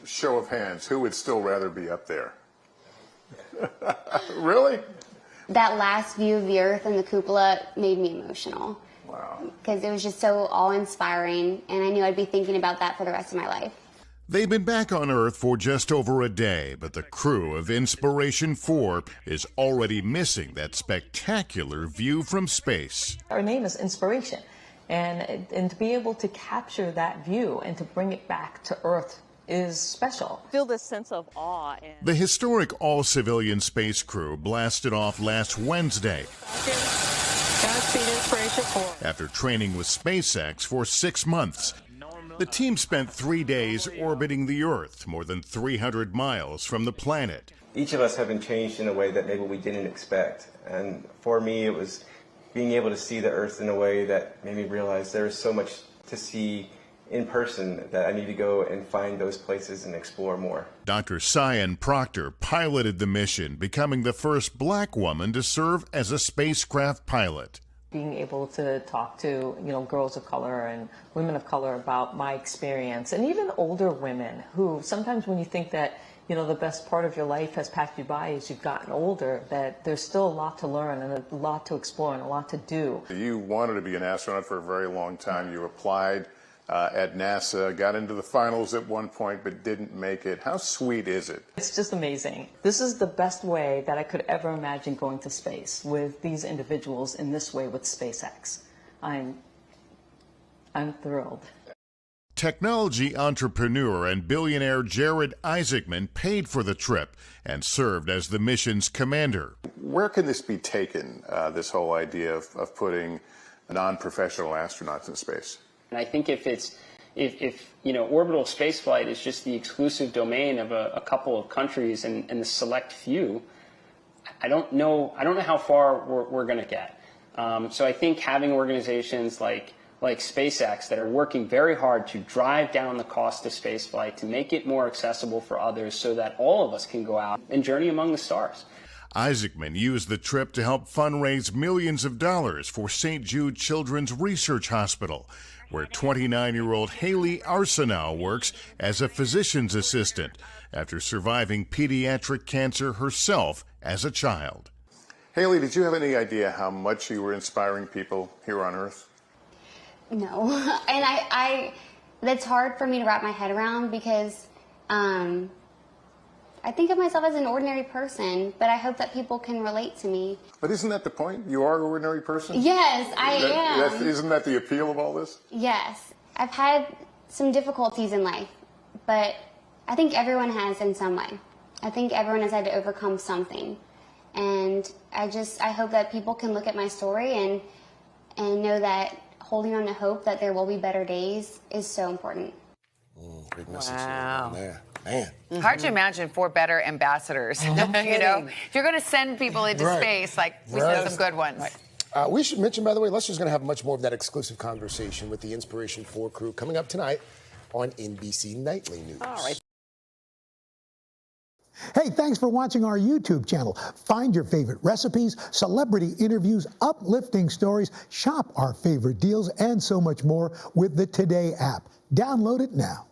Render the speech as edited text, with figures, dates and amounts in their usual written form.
show of hands, who would still rather be up there? Really? That last view of the Earth and the cupola made me emotional. Wow. Because it was just so awe-inspiring, and I knew I'd be thinking about that for the rest of my life. They've been back on Earth for just over a day, but the crew of Inspiration4 is already missing that spectacular view from space. Our name is Inspiration, and to be able to capture that view and to bring it back to Earth is special. Feel this sense of awe. The historic all-civilian space crew blasted off last Wednesday after training with SpaceX for 6 months. The team spent 3 days orbiting the Earth, more than 300 miles from the planet. Each of us have been changed in a way that maybe we didn't expect. And for me, it was being able to see the Earth in a way that made me realize there is so much to see in person that I need to go and find those places and explore more. Dr. Cyan Proctor piloted the mission, becoming the first black woman to serve as a spacecraft pilot. Being able to talk to, girls of color and women of color about my experience, and even older women who sometimes when you think that, the best part of your life has passed you by as you've gotten older, that there's still a lot to learn and a lot to explore and a lot to do. You wanted to be an astronaut for a very long time. You applied at NASA, got into the finals at one point, but didn't make it. How sweet is it? It's just amazing. This is the best way that I could ever imagine going to space, with these individuals in this way with SpaceX. I'm thrilled. Technology entrepreneur and billionaire Jared Isaacman paid for the trip and served as the mission's commander. Where can this be taken, this whole idea of putting non-professional astronauts in space? And I think if orbital spaceflight is just the exclusive domain of a couple of countries and the select few, I don't know how far we're going to get. So I think having organizations like SpaceX that are working very hard to drive down the cost of spaceflight, to make it more accessible for others so that all of us can go out and journey among the stars. Isaacman used the trip to help fundraise millions of dollars for St. Jude Children's Research Hospital, where 29-year-old Haley Arsenault works as a physician's assistant after surviving pediatric cancer herself as a child. Haley, did you have any idea how much you were inspiring people here on Earth? No, and that's hard for me to wrap my head around because I think of myself as an ordinary person, but I hope that people can relate to me. But isn't that the point? You are an ordinary person? Yes, I am. Isn't that the appeal of all this? Yes. I've had some difficulties in life, but I think everyone has in some way. I think everyone has had to overcome something. And I hope that people can look at my story and know that holding on to hope that there will be better days is so important. Great message. Wow. Man. Hard to imagine 4 better ambassadors. If you're going to send people into space, we send some good ones. We should mention, by the way, Lester's going to have much more of that exclusive conversation with the Inspiration4 crew coming up tonight on NBC Nightly News. All right. Hey, thanks for watching our YouTube channel. Find your favorite recipes, celebrity interviews, uplifting stories, shop our favorite deals, and so much more with the Today app. Download it now.